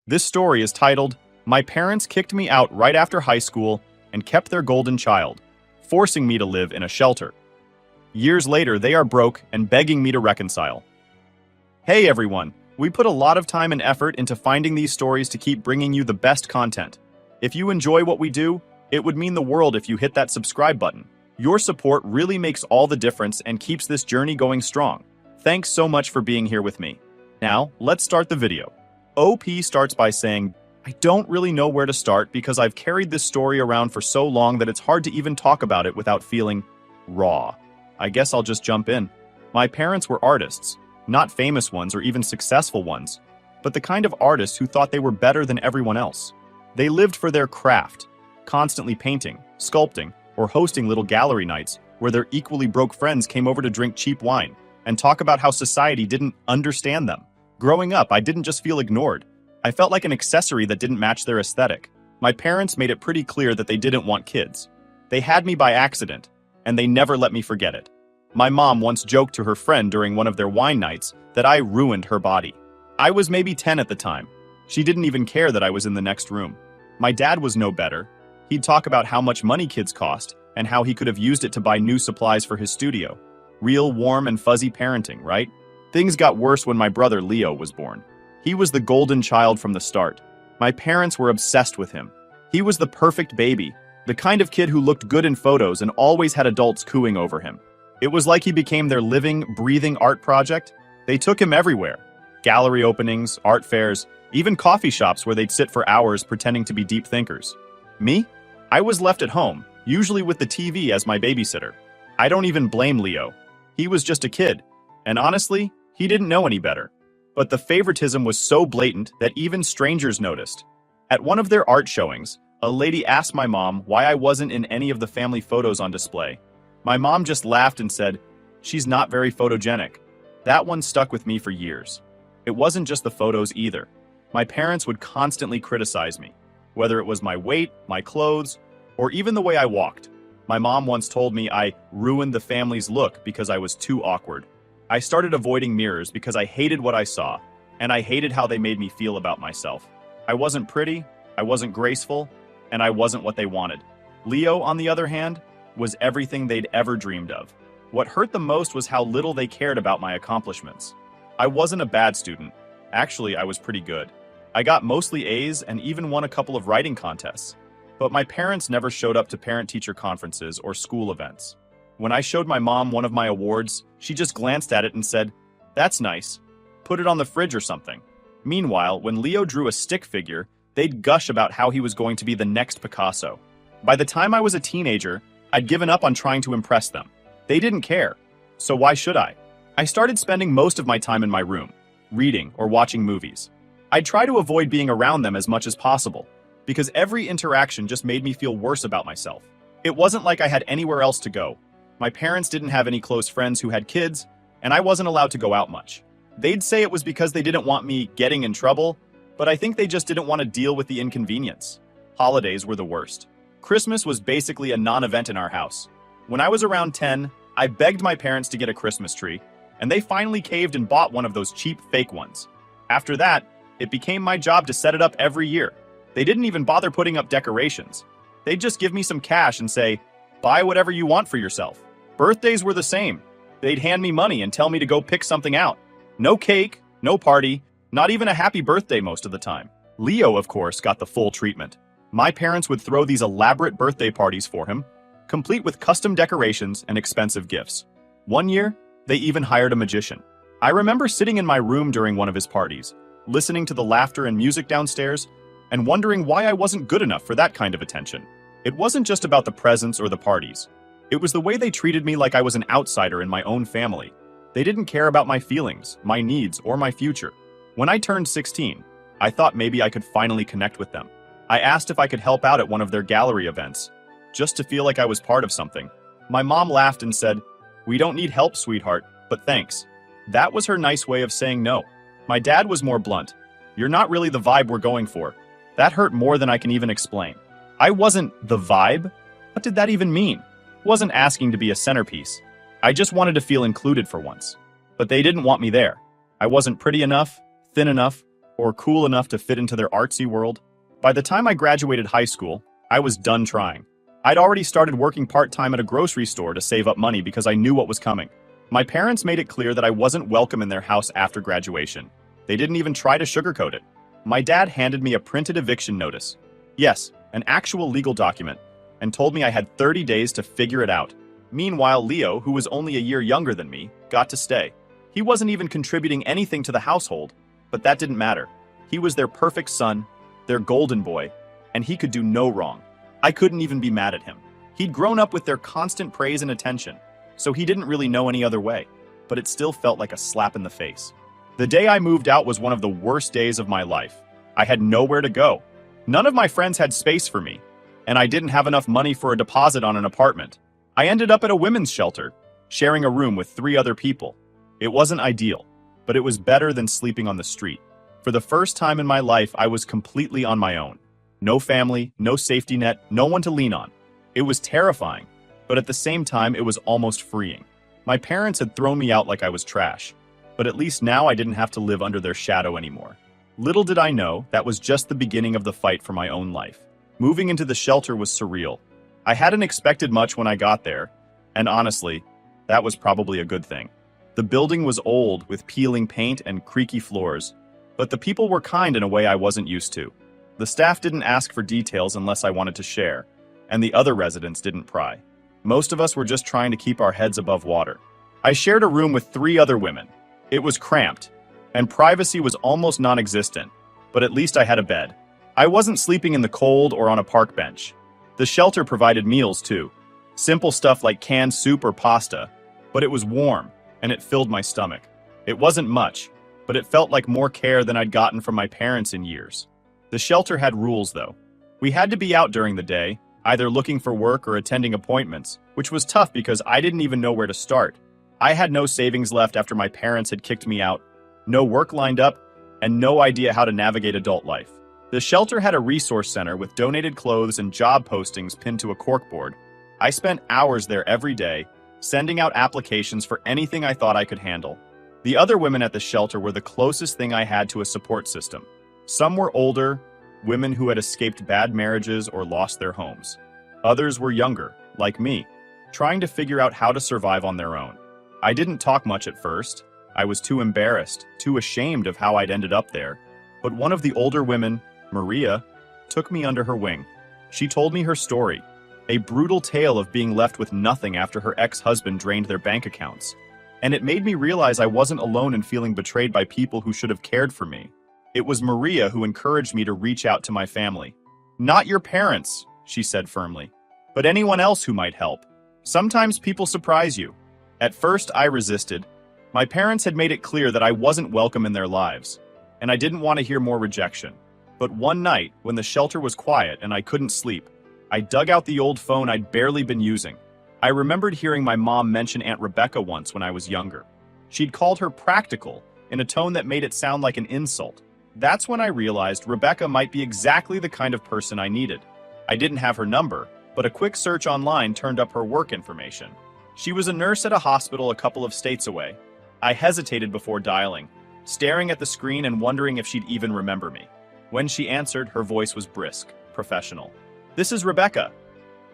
This story is titled, My Parents Kicked Me Out Right After High School and Kept Their Golden Child, Forcing Me to Live in a Shelter. Years later, they are broke and begging me to reconcile. Hey everyone, we put a lot of time and effort into finding these stories to keep bringing you the best content. If you enjoy what we do, it would mean the world if you hit that subscribe button. Your support really makes all the difference and keeps this journey going strong. Thanks so much for being here with me. Now, let's start the video. OP starts by saying, I don't really know where to start because I've carried this story around for so long that it's hard to even talk about it without feeling raw. I guess I'll just jump in. My parents were artists, not famous ones or even successful ones, but the kind of artists who thought they were better than everyone else. They lived for their craft, constantly painting, sculpting, or hosting little gallery nights where their equally broke friends came over to drink cheap wine and talk about how society didn't understand them. Growing up, I didn't just feel ignored. I felt like an accessory that didn't match their aesthetic. My parents made it pretty clear that they didn't want kids. They had me by accident, and they never let me forget it. My mom once joked to her friend during one of their wine nights that I ruined her body. I was maybe 10 at the time. She didn't even care that I was in the next room. My dad was no better. He'd talk about how much money kids cost and how he could have used it to buy new supplies for his studio. Real warm and fuzzy parenting, right? Things got worse when my brother Leo was born. He was the golden child from the start. My parents were obsessed with him. He was the perfect baby, the kind of kid who looked good in photos and always had adults cooing over him. It was like he became their living, breathing art project. They took him everywhere. Gallery openings, art fairs, even coffee shops where they'd sit for hours pretending to be deep thinkers. Me? I was left at home, usually with the TV as my babysitter. I don't even blame Leo. He was just a kid, and honestly, he didn't know any better. But the favoritism was so blatant that even strangers noticed. At one of their art showings, a lady asked my mom why I wasn't in any of the family photos on display. My mom just laughed and said, "She's not very photogenic." That one stuck with me for years. It wasn't just the photos either. My parents would constantly criticize me, whether it was my weight, my clothes, or even the way I walked. My mom once told me I ruined the family's look because I was too awkward. I started avoiding mirrors because I hated what I saw, and I hated how they made me feel about myself. I wasn't pretty, I wasn't graceful, and I wasn't what they wanted. Leo, on the other hand, was everything they'd ever dreamed of. What hurt the most was how little they cared about my accomplishments. I wasn't a bad student. Actually, I was pretty good. I got mostly A's and even won a couple of writing contests. But my parents never showed up to parent-teacher conferences or school events. When I showed my mom one of my awards, she just glanced at it and said, "That's nice. Put it on the fridge or something." Meanwhile, when Leo drew a stick figure, they'd gush about how he was going to be the next Picasso. By the time I was a teenager, I'd given up on trying to impress them. They didn't care. So why should I? I started spending most of my time in my room, reading or watching movies. I'd try to avoid being around them as much as possible, because every interaction just made me feel worse about myself. It wasn't like I had anywhere else to go. My parents didn't have any close friends who had kids, and I wasn't allowed to go out much. They'd say it was because they didn't want me getting in trouble, but I think they just didn't want to deal with the inconvenience. Holidays were the worst. Christmas was basically a non-event in our house. When I was around 10, I begged my parents to get a Christmas tree, and they finally caved and bought one of those cheap fake ones. After that, it became my job to set it up every year. They didn't even bother putting up decorations. They'd just give me some cash and say, "Buy whatever you want for yourself." Birthdays were the same. They'd hand me money and tell me to go pick something out. No cake, no party, not even a happy birthday most of the time. Leo, of course, got the full treatment. My parents would throw these elaborate birthday parties for him, complete with custom decorations and expensive gifts. One year, they even hired a magician. I remember sitting in my room during one of his parties, listening to the laughter and music downstairs, and wondering why I wasn't good enough for that kind of attention. It wasn't just about the presents or the parties. It was the way they treated me like I was an outsider in my own family. They didn't care about my feelings, my needs, or my future. When I turned 16, I thought maybe I could finally connect with them. I asked if I could help out at one of their gallery events, just to feel like I was part of something. My mom laughed and said, "We don't need help, sweetheart, but thanks." That was her nice way of saying no. My dad was more blunt. "You're not really the vibe we're going for." That hurt more than I can even explain. I wasn't the vibe? What did that even mean? Wasn't asking to be a centerpiece. I just wanted to feel included for once. But they didn't want me there. I wasn't pretty enough, thin enough, or cool enough to fit into their artsy world. By the time I graduated high school, I was done trying. I'd already started working part-time at a grocery store to save up money because I knew what was coming. My parents made it clear that I wasn't welcome in their house after graduation. They didn't even try to sugarcoat it. My dad handed me a printed eviction notice. Yes, an actual legal document, and told me I had 30 days to figure it out. Meanwhile, Leo, who was only a year younger than me, got to stay. He wasn't even contributing anything to the household, but that didn't matter. He was their perfect son, their golden boy, and he could do no wrong. I couldn't even be mad at him. He'd grown up with their constant praise and attention, so he didn't really know any other way, but it still felt like a slap in the face. The day I moved out was one of the worst days of my life. I had nowhere to go. None of my friends had space for me, and I didn't have enough money for a deposit on an apartment. I ended up at a women's shelter, sharing a room with 3 other people. It wasn't ideal, but it was better than sleeping on the street. For the first time in my life, I was completely on my own. No family, no safety net, no one to lean on. It was terrifying, but at the same time, it was almost freeing. My parents had thrown me out like I was trash, but at least now I didn't have to live under their shadow anymore. Little did I know, that was just the beginning of the fight for my own life. Moving into the shelter was surreal. I hadn't expected much when I got there, and honestly, that was probably a good thing. The building was old, with peeling paint and creaky floors, but the people were kind in a way I wasn't used to. The staff didn't ask for details unless I wanted to share, and the other residents didn't pry. Most of us were just trying to keep our heads above water. I shared a room with 3 other women. It was cramped, and privacy was almost non-existent, but at least I had a bed. I wasn't sleeping in the cold or on a park bench. The shelter provided meals too. Simple stuff like canned soup or pasta, but it was warm, and it filled my stomach. It wasn't much, but it felt like more care than I'd gotten from my parents in years. The shelter had rules though. We had to be out during the day, either looking for work or attending appointments, which was tough because I didn't even know where to start. I had no savings left after my parents had kicked me out, no work lined up, and no idea how to navigate adult life. The shelter had a resource center with donated clothes and job postings pinned to a corkboard. I spent hours there every day, sending out applications for anything I thought I could handle. The other women at the shelter were the closest thing I had to a support system. Some were older, women who had escaped bad marriages or lost their homes. Others were younger, like me, trying to figure out how to survive on their own. I didn't talk much at first. I was too embarrassed, too ashamed of how I'd ended up there. But one of the older women, Maria, took me under her wing. She told me her story, a brutal tale of being left with nothing after her ex-husband drained their bank accounts. And it made me realize I wasn't alone in feeling betrayed by people who should have cared for me. It was Maria who encouraged me to reach out to my family. "Not your parents," she said firmly, "but anyone else who might help. Sometimes people surprise you." At first, I resisted. My parents had made it clear that I wasn't welcome in their lives, and I didn't want to hear more rejection. But one night, when the shelter was quiet and I couldn't sleep, I dug out the old phone I'd barely been using. I remembered hearing my mom mention Aunt Rebecca once when I was younger. She'd called her practical, in a tone that made it sound like an insult. That's when I realized Rebecca might be exactly the kind of person I needed. I didn't have her number, but a quick search online turned up her work information. She was a nurse at a hospital a couple of states away. I hesitated before dialing, staring at the screen and wondering if she'd even remember me. When she answered, her voice was brisk, professional. "This is Rebecca."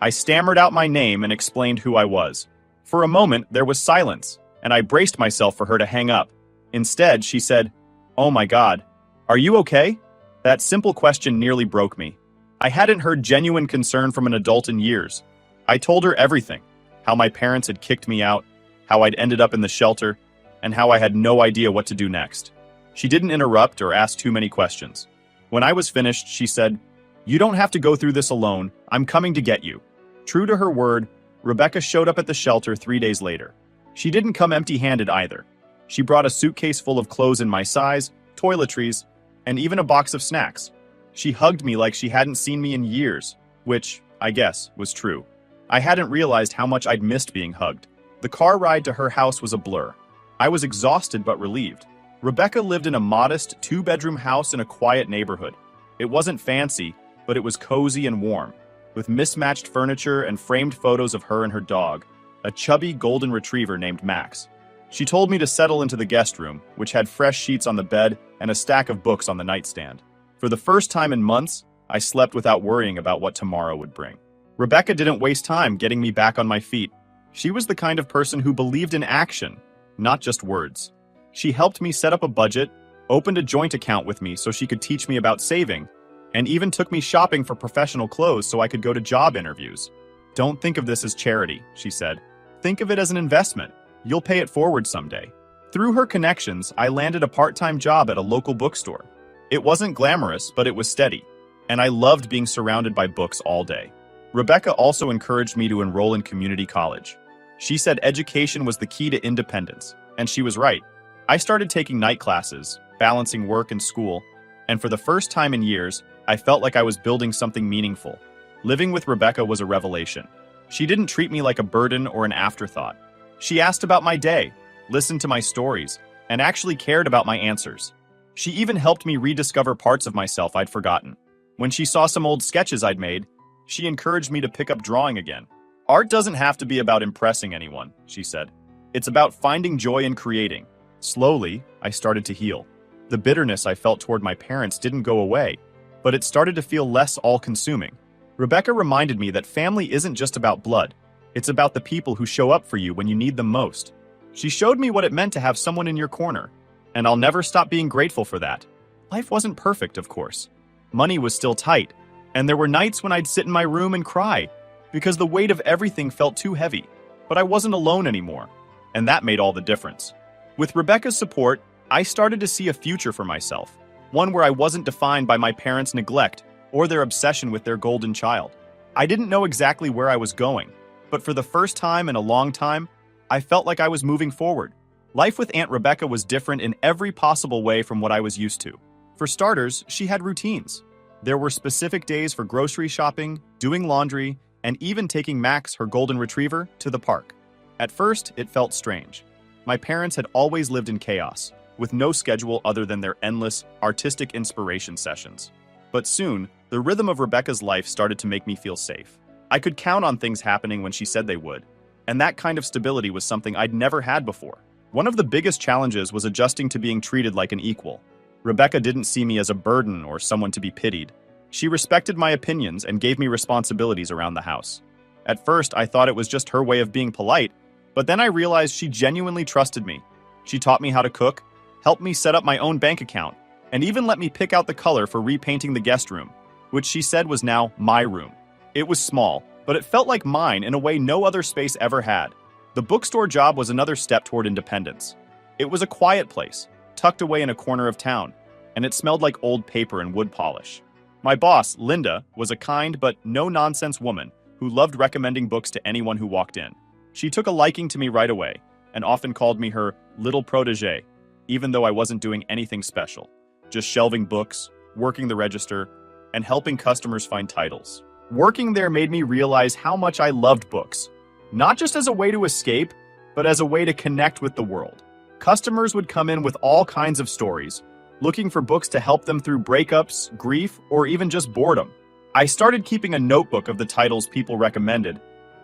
I stammered out my name and explained who I was. For a moment, there was silence, and I braced myself for her to hang up. Instead, she said, "Oh my God, are you okay?" That simple question nearly broke me. I hadn't heard genuine concern from an adult in years. I told her everything, how my parents had kicked me out, how I'd ended up in the shelter, and how I had no idea what to do next. She didn't interrupt or ask too many questions. When I was finished, she said, "You don't have to go through this alone. I'm coming to get you." True to her word, Rebecca showed up at the shelter 3 days later. She didn't come empty-handed either. She brought a suitcase full of clothes in my size, toiletries, and even a box of snacks. She hugged me like she hadn't seen me in years, which, I guess, was true. I hadn't realized how much I'd missed being hugged. The car ride to her house was a blur. I was exhausted but relieved. Rebecca lived in a modest 2-bedroom house in a quiet neighborhood. It wasn't fancy, but it was cozy and warm, with mismatched furniture and framed photos of her and her dog, a chubby golden retriever named Max. She told me to settle into the guest room, which had fresh sheets on the bed and a stack of books on the nightstand. For the first time in months, I slept without worrying about what tomorrow would bring. Rebecca didn't waste time getting me back on my feet. She was the kind of person who believed in action, not just words. She helped me set up a budget, opened a joint account with me so she could teach me about saving, and even took me shopping for professional clothes so I could go to job interviews. "Don't think of this as charity," she said. "Think of it as an investment. You'll pay it forward someday." Through her connections, I landed a part-time job at a local bookstore. It wasn't glamorous, but it was steady, and I loved being surrounded by books all day. Rebecca also encouraged me to enroll in community college. She said education was the key to independence, and she was right. I started taking night classes, balancing work and school, and for the first time in years, I felt like I was building something meaningful. Living with Rebecca was a revelation. She didn't treat me like a burden or an afterthought. She asked about my day, listened to my stories, and actually cared about my answers. She even helped me rediscover parts of myself I'd forgotten. When she saw some old sketches I'd made, she encouraged me to pick up drawing again. "Art doesn't have to be about impressing anyone," she said. "It's about finding joy in creating." Slowly, I started to heal. The bitterness I felt toward my parents didn't go away, but it started to feel less all-consuming. Rebecca reminded me that family isn't just about blood. It's about the people who show up for you when you need them most. She showed me what it meant to have someone in your corner, and I'll never stop being grateful for that. Life wasn't perfect, of course. Money was still tight, and there were nights when I'd sit in my room and cry because the weight of everything felt too heavy. But I wasn't alone anymore, and that made all the difference. With Rebecca's support, I started to see a future for myself, one where I wasn't defined by my parents' neglect or their obsession with their golden child. I didn't know exactly where I was going, but for the first time in a long time, I felt like I was moving forward. Life with Aunt Rebecca was different in every possible way from what I was used to. For starters, she had routines. There were specific days for grocery shopping, doing laundry, and even taking Max, her golden retriever, to the park. At first, it felt strange. My parents had always lived in chaos, with no schedule other than their endless, artistic inspiration sessions. But soon, the rhythm of Rebecca's life started to make me feel safe. I could count on things happening when she said they would, and that kind of stability was something I'd never had before. One of the biggest challenges was adjusting to being treated like an equal. Rebecca didn't see me as a burden or someone to be pitied. She respected my opinions and gave me responsibilities around the house. At first, I thought it was just her way of being polite, but then I realized she genuinely trusted me. She taught me how to cook, helped me set up my own bank account, and even let me pick out the color for repainting the guest room, which she said was now my room. It was small, but it felt like mine in a way no other space ever had. The bookstore job was another step toward independence. It was a quiet place, tucked away in a corner of town, and it smelled like old paper and wood polish. My boss, Linda, was a kind but no-nonsense woman who loved recommending books to anyone who walked in. She took a liking to me right away and often called me her little protégé, even though I wasn't doing anything special, just shelving books, working the register, and helping customers find titles. Working there made me realize how much I loved books, not just as a way to escape, but as a way to connect with the world. Customers would come in with all kinds of stories, looking for books to help them through breakups, grief, or even just boredom. I started keeping a notebook of the titles people recommended,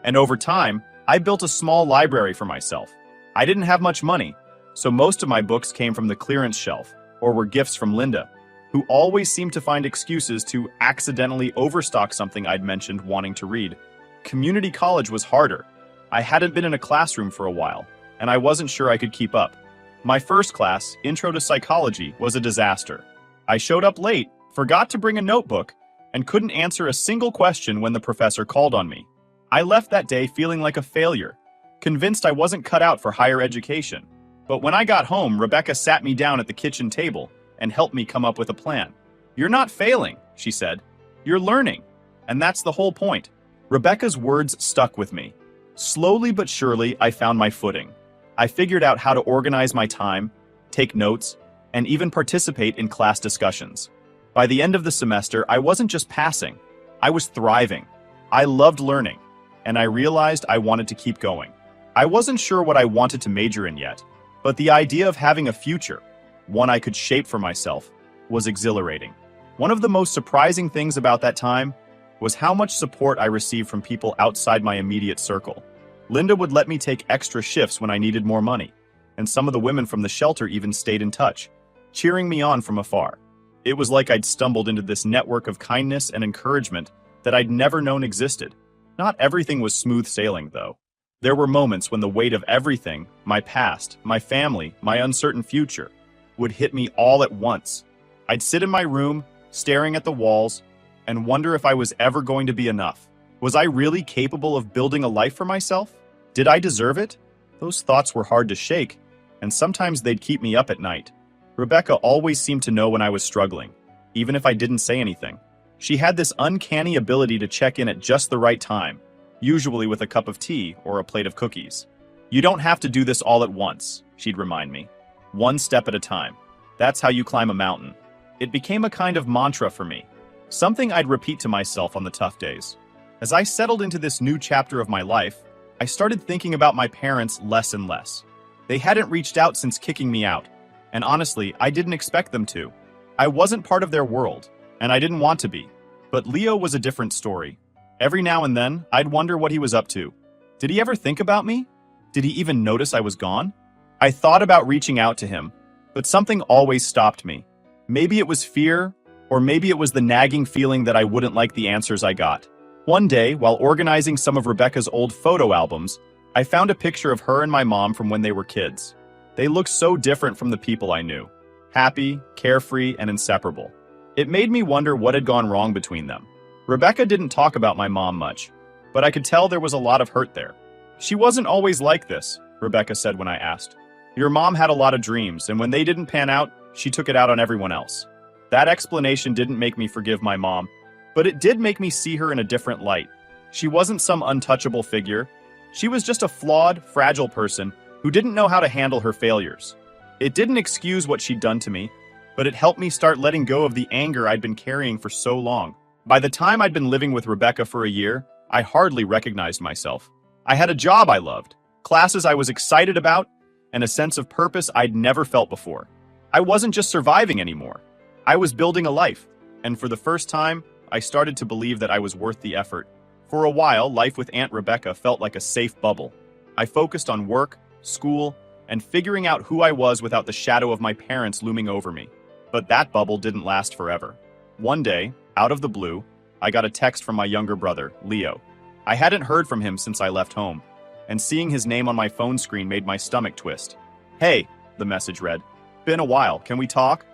and over time, I built a small library for myself. I didn't have much money, so most of my books came from the clearance shelf, or were gifts from Linda, who always seemed to find excuses to accidentally overstock something I'd mentioned wanting to read. Community college was harder. I hadn't been in a classroom for a while, and I wasn't sure I could keep up. My first class, Intro to Psychology, was a disaster. I showed up late, forgot to bring a notebook, and couldn't answer a single question when the professor called on me. I left that day feeling like a failure, convinced I wasn't cut out for higher education. But when I got home, Rebecca sat me down at the kitchen table and helped me come up with a plan. "You're not failing," she said. "You're learning." And that's the whole point. Rebecca's words stuck with me. Slowly but surely, I found my footing. I figured out how to organize my time, take notes, and even participate in class discussions. By the end of the semester, I wasn't just passing. I was thriving. I loved learning, and I realized I wanted to keep going. I wasn't sure what I wanted to major in yet, but the idea of having a future, one I could shape for myself, was exhilarating. One of the most surprising things about that time was how much support I received from people outside my immediate circle. Linda would let me take extra shifts when I needed more money, and some of the women from the shelter even stayed in touch, cheering me on from afar. It was like I'd stumbled into this network of kindness and encouragement that I'd never known existed. Not everything was smooth sailing, though. There were moments when the weight of everything, my past, my family, my uncertain future, would hit me all at once. I'd sit in my room, staring at the walls, and wonder if I was ever going to be enough. Was I really capable of building a life for myself? Did I deserve it? Those thoughts were hard to shake, and sometimes they'd keep me up at night. Rebecca always seemed to know when I was struggling, even if I didn't say anything. She had this uncanny ability to check in at just the right time, usually with a cup of tea or a plate of cookies. "You don't have to do this all at once," she'd remind me. "One step at a time. That's how you climb a mountain." It became a kind of mantra for me, something I'd repeat to myself on the tough days. As I settled into this new chapter of my life, I started thinking about my parents less and less. They hadn't reached out since kicking me out, and honestly, I didn't expect them to. I wasn't part of their world, and I didn't want to be. But Leo was a different story. Every now and then, I'd wonder what he was up to. Did he ever think about me? Did he even notice I was gone? I thought about reaching out to him, but something always stopped me. Maybe it was fear, or maybe it was the nagging feeling that I wouldn't like the answers I got. One day, while organizing some of Rebecca's old photo albums, I found a picture of her and my mom from when they were kids. They looked so different from the people I knew. Happy, carefree, and inseparable. It made me wonder what had gone wrong between them. Rebecca didn't talk about my mom much, but I could tell there was a lot of hurt there. "She wasn't always like this," Rebecca said when I asked. "Your mom had a lot of dreams, and when they didn't pan out, she took it out on everyone else." That explanation didn't make me forgive my mom, but it did make me see her in a different light. She wasn't some untouchable figure. She was just a flawed, fragile person who didn't know how to handle her failures. It didn't excuse what she'd done to me, but it helped me start letting go of the anger I'd been carrying for so long. By the time I'd been living with Rebecca for a year, I hardly recognized myself. I had a job I loved, classes I was excited about, and a sense of purpose I'd never felt before. I wasn't just surviving anymore. I was building a life, and for the first time, I started to believe that I was worth the effort. For a while, life with Aunt Rebecca felt like a safe bubble. I focused on work, school, and figuring out who I was without the shadow of my parents looming over me. But that bubble didn't last forever. One day, out of the blue, I got a text from my younger brother, Leo. I hadn't heard from him since I left home, and seeing his name on my phone screen made my stomach twist. "Hey," the message read. "Been a while, can we talk?"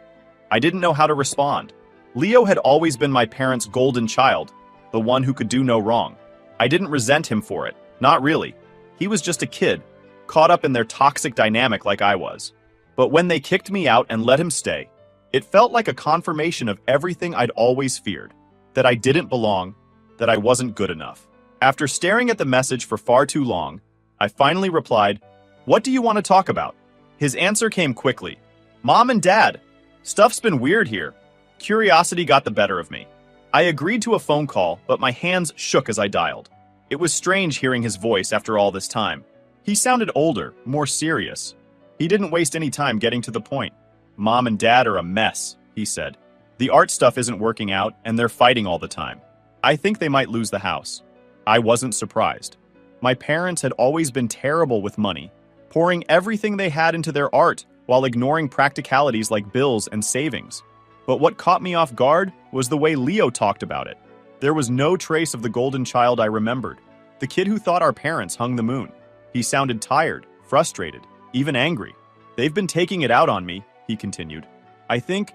I didn't know how to respond. Leo had always been my parents' golden child, the one who could do no wrong. I didn't resent him for it, not really. He was just a kid, caught up in their toxic dynamic like I was. But when they kicked me out and let him stay, it felt like a confirmation of everything I'd always feared, that I didn't belong, that I wasn't good enough. After staring at the message for far too long, I finally replied, "What do you want to talk about?" His answer came quickly. "Mom and Dad, stuff's been weird here." Curiosity got the better of me. I agreed to a phone call, but my hands shook as I dialed. It was strange hearing his voice after all this time. He sounded older, more serious. He didn't waste any time getting to the point. "Mom and Dad are a mess," he said. "The art stuff isn't working out, and they're fighting all the time. I think they might lose the house." I wasn't surprised. My parents had always been terrible with money, pouring everything they had into their art while ignoring practicalities like bills and savings. But what caught me off guard was the way Leo talked about it. There was no trace of the golden child I remembered, the kid who thought our parents hung the moon. He sounded tired, frustrated, even angry. "They've been taking it out on me," he continued. I think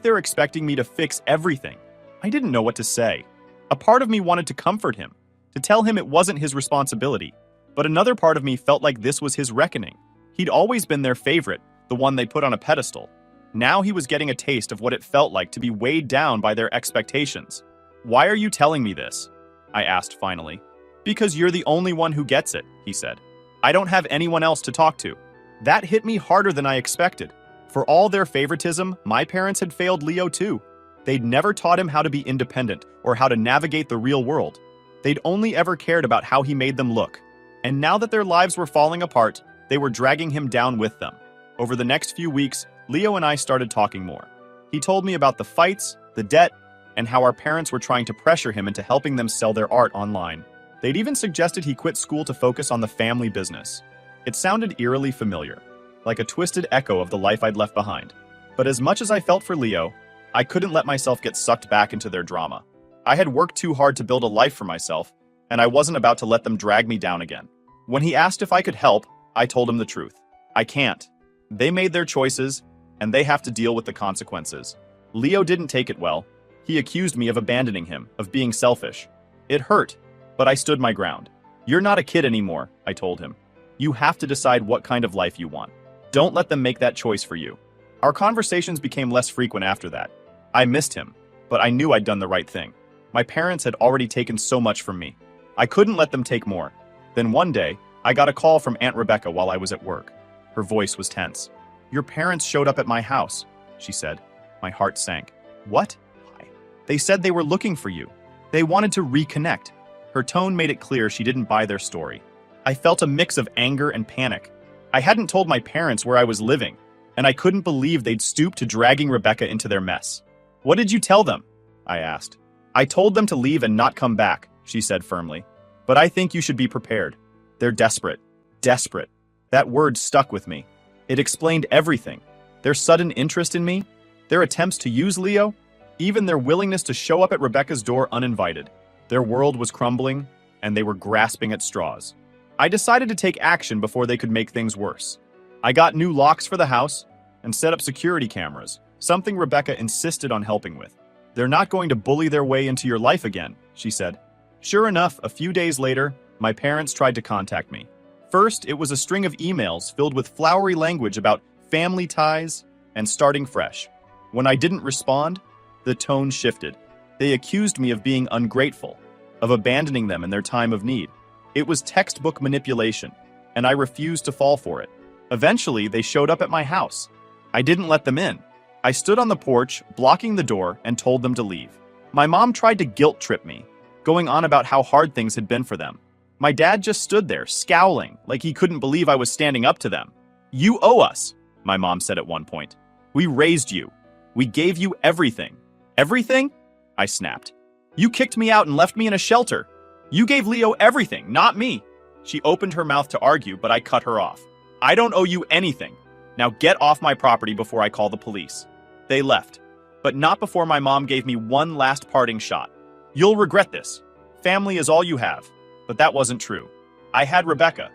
they're expecting me to fix everything." I didn't know what to say. A part of me wanted to comfort him, to tell him it wasn't his responsibility, but another part of me felt like this was his reckoning. He'd always been their favorite, the one they put on a pedestal. Now he was getting a taste of what it felt like to be weighed down by their expectations. "Why are you telling me this?" I asked finally. "Because you're the only one who gets it," he said. "I don't have anyone else to talk to." That hit me harder than I expected. For all their favoritism, my parents had failed Leo too. They'd never taught him how to be independent or how to navigate the real world. They'd only ever cared about how he made them look. And now that their lives were falling apart, they were dragging him down with them. Over the next few weeks, Leo and I started talking more. He told me about the fights, the debt, and how our parents were trying to pressure him into helping them sell their art online. They'd even suggested he quit school to focus on the family business. It sounded eerily familiar. like a twisted echo of the life I'd left behind. But as much as I felt for Leo, I couldn't let myself get sucked back into their drama. I had worked too hard to build a life for myself, and I wasn't about to let them drag me down again. When he asked if I could help, I told him the truth. I can't. They made their choices, and they have to deal with the consequences. Leo didn't take it well. He accused me of abandoning him, of being selfish. It hurt, but I stood my ground. You're not a kid anymore, I told him. You have to decide what kind of life you want. Don't let them make that choice for you. Our conversations became less frequent after that. I missed him, but I knew I'd done the right thing. My parents had already taken so much from me. I couldn't let them take more. Then one day, I got a call from Aunt Rebecca while I was at work. Her voice was tense. Your parents showed up at my house, she said. My heart sank. What? They said they were looking for you. They wanted to reconnect. Her tone made it clear she didn't buy their story. I felt a mix of anger and panic. I hadn't told my parents where I was living, and I couldn't believe they'd stoop to dragging Rebecca into their mess. What did you tell them? I asked. I told them to leave and not come back, she said firmly. But I think you should be prepared. They're desperate. Desperate. That word stuck with me. It explained everything. Their sudden interest in me, their attempts to use Leo, even their willingness to show up at Rebecca's door uninvited. Their world was crumbling, and they were grasping at straws. I decided to take action before they could make things worse. I got new locks for the house and set up security cameras, something Rebecca insisted on helping with. They're not going to bully their way into your life again, she said. Sure enough, a few days later, my parents tried to contact me. First, it was a string of emails filled with flowery language about family ties and starting fresh. When I didn't respond, the tone shifted. They accused me of being ungrateful, of abandoning them in their time of need. It was textbook manipulation, and I refused to fall for it. Eventually, they showed up at my house. I didn't let them in. I stood on the porch, blocking the door, and told them to leave. My mom tried to guilt trip me, going on about how hard things had been for them. My dad just stood there, scowling, like he couldn't believe I was standing up to them. You owe us, my mom said at one point. We raised you. We gave you everything. Everything? I snapped. You kicked me out and left me in a shelter. You gave Leo everything, not me. She opened her mouth to argue, but I cut her off. I don't owe you anything. Now get off my property before I call the police. They left, but not before my mom gave me one last parting shot. You'll regret this. Family is all you have. But that wasn't true. I had Rebecca.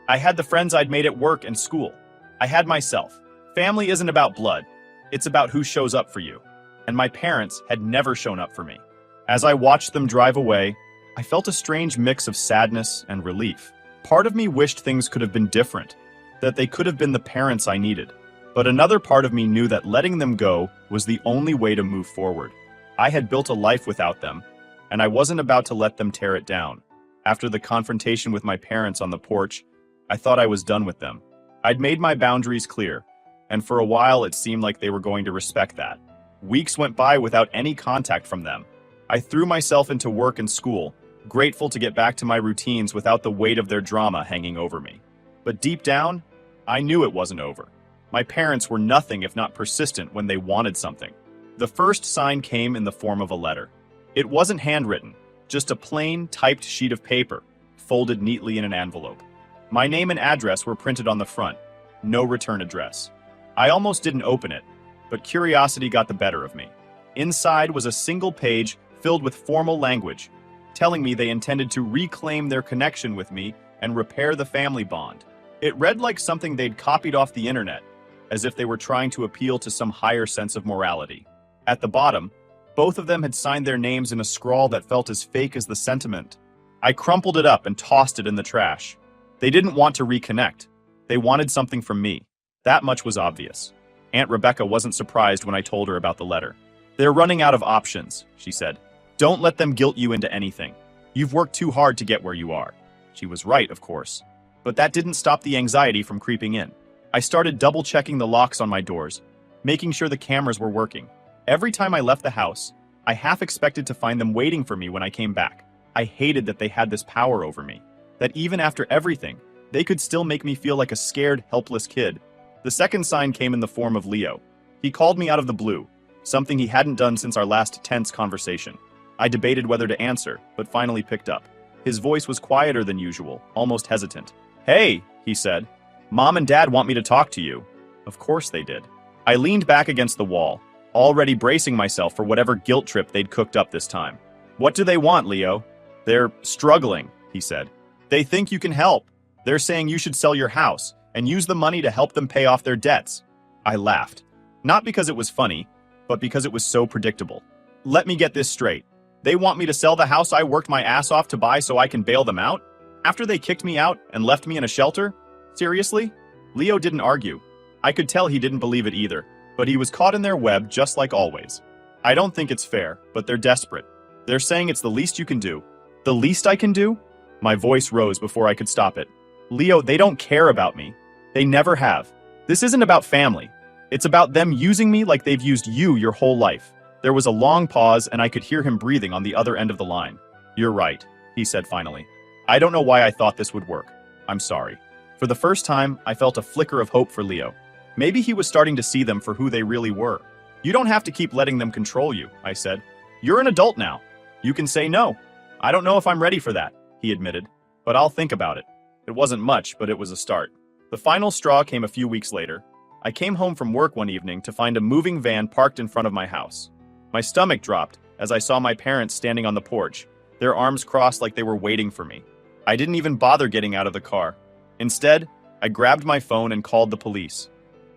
I had the friends I'd made at work and school. I had myself. Family isn't about blood. It's about who shows up for you. And my parents had never shown up for me. As I watched them drive away, I felt a strange mix of sadness and relief. Part of me wished things could have been different, that they could have been the parents I needed. But another part of me knew that letting them go was the only way to move forward. I had built a life without them, and I wasn't about to let them tear it down. After the confrontation with my parents on the porch, I thought I was done with them. I'd made my boundaries clear, and for a while it seemed like they were going to respect that. Weeks went by without any contact from them. I threw myself into work and school, grateful to get back to my routines without the weight of their drama hanging over me. But deep down, I knew it wasn't over. My parents were nothing if not persistent when they wanted something. The first sign came in the form of a letter. It wasn't handwritten, just a plain, typed sheet of paper, folded neatly in an envelope. My name and address were printed on the front, no return address. I almost didn't open it, but curiosity got the better of me. Inside was a single page filled with formal language, telling me they intended to reclaim their connection with me and repair the family bond. It read like something they'd copied off the internet, as if they were trying to appeal to some higher sense of morality. At the bottom, both of them had signed their names in a scrawl that felt as fake as the sentiment. I crumpled it up and tossed it in the trash. They didn't want to reconnect. They wanted something from me. That much was obvious. Aunt Rebecca wasn't surprised when I told her about the letter. They're running out of options, she said. Don't let them guilt you into anything. You've worked too hard to get where you are. She was right, of course. But that didn't stop the anxiety from creeping in. I started double-checking the locks on my doors, making sure the cameras were working. Every time I left the house, I half expected to find them waiting for me when I came back. I hated that they had this power over me, that even after everything, they could still make me feel like a scared, helpless kid. The second sign came in the form of Leo. He called me out of the blue, something he hadn't done since our last tense conversation. I debated whether to answer, but finally picked up. His voice was quieter than usual, almost hesitant. Hey, he said. Mom and Dad want me to talk to you. Of course they did. I leaned back against the wall, already bracing myself for whatever guilt trip they'd cooked up this time. What do they want, Leo? They're struggling, he said. They think you can help. They're saying you should sell your house and use the money to help them pay off their debts. I laughed. Not because it was funny, but because it was so predictable. Let me get this straight. They want me to sell the house I worked my ass off to buy so I can bail them out? After they kicked me out and left me in a shelter? Seriously? Leo didn't argue. I could tell he didn't believe it either, but he was caught in their web just like always. I don't think it's fair, but they're desperate. They're saying it's the least you can do. The least I can do? My voice rose before I could stop it. Leo, they don't care about me. They never have. This isn't about family. It's about them using me like they've used you your whole life. There was a long pause, and I could hear him breathing on the other end of the line. You're right, he said finally. I don't know why I thought this would work. I'm sorry. For the first time, I felt a flicker of hope for Leo. Maybe he was starting to see them for who they really were. You don't have to keep letting them control you, I said. You're an adult now. You can say no. I don't know if I'm ready for that, he admitted, but I'll think about it. It wasn't much, but it was a start. The final straw came a few weeks later. I came home from work one evening to find a moving van parked in front of my house. My stomach dropped as I saw my parents standing on the porch, their arms crossed like they were waiting for me. I didn't even bother getting out of the car. Instead, I grabbed my phone and called the police.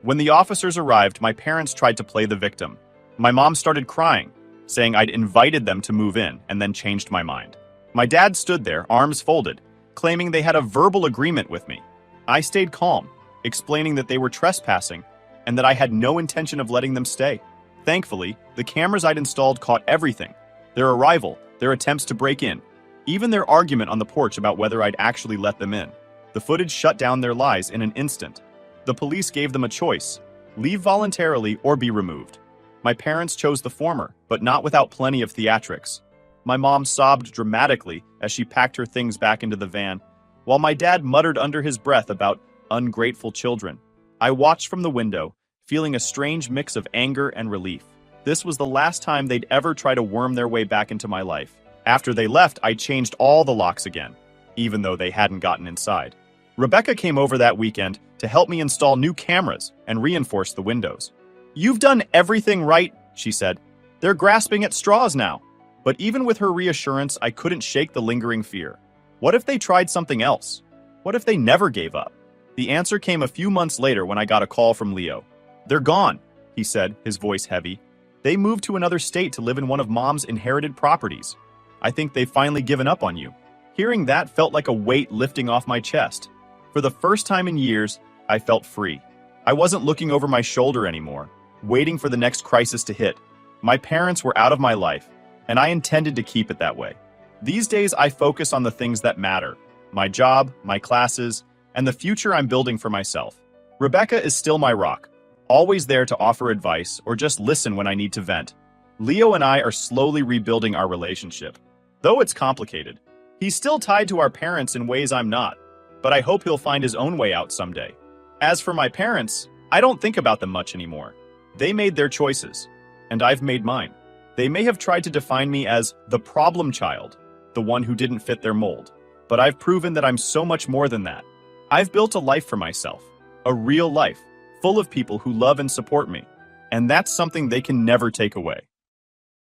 When the officers arrived, my parents tried to play the victim. My mom started crying, saying I'd invited them to move in and then changed my mind. My dad stood there, arms folded, claiming they had a verbal agreement with me. I stayed calm, explaining that they were trespassing and that I had no intention of letting them stay. Thankfully, the cameras I'd installed caught everything. Their arrival, their attempts to break in, even their argument on the porch about whether I'd actually let them in. The footage shut down their lies in an instant. The police gave them a choice: leave voluntarily or be removed. My parents chose the former, but not without plenty of theatrics. My mom sobbed dramatically as she packed her things back into the van, while my dad muttered under his breath about ungrateful children. I watched from the window, feeling a strange mix of anger and relief. This was the last time they'd ever try to worm their way back into my life. After they left, I changed all the locks again, even though they hadn't gotten inside. Rebecca came over that weekend to help me install new cameras and reinforce the windows. You've done everything right, she said. They're grasping at straws now. But even with her reassurance, I couldn't shake the lingering fear. What if they tried something else? What if they never gave up? The answer came a few months later when I got a call from Leo. They're gone, he said, his voice heavy. They moved to another state to live in one of Mom's inherited properties. I think they've finally given up on you. Hearing that felt like a weight lifting off my chest. For the first time in years, I felt free. I wasn't looking over my shoulder anymore, waiting for the next crisis to hit. My parents were out of my life, and I intended to keep it that way. These days, I focus on the things that matter: my job, my classes, and the future I'm building for myself. Rebecca is still my rock, always there to offer advice or just listen when I need to vent. Leo and I are slowly rebuilding our relationship. Though it's complicated, he's still tied to our parents in ways I'm not, but I hope he'll find his own way out someday. As for my parents, I don't think about them much anymore. They made their choices, and I've made mine. They may have tried to define me as the problem child, the one who didn't fit their mold, but I've proven that I'm so much more than that. I've built a life for myself, a real life, full of people who love and support me, and that's something they can never take away.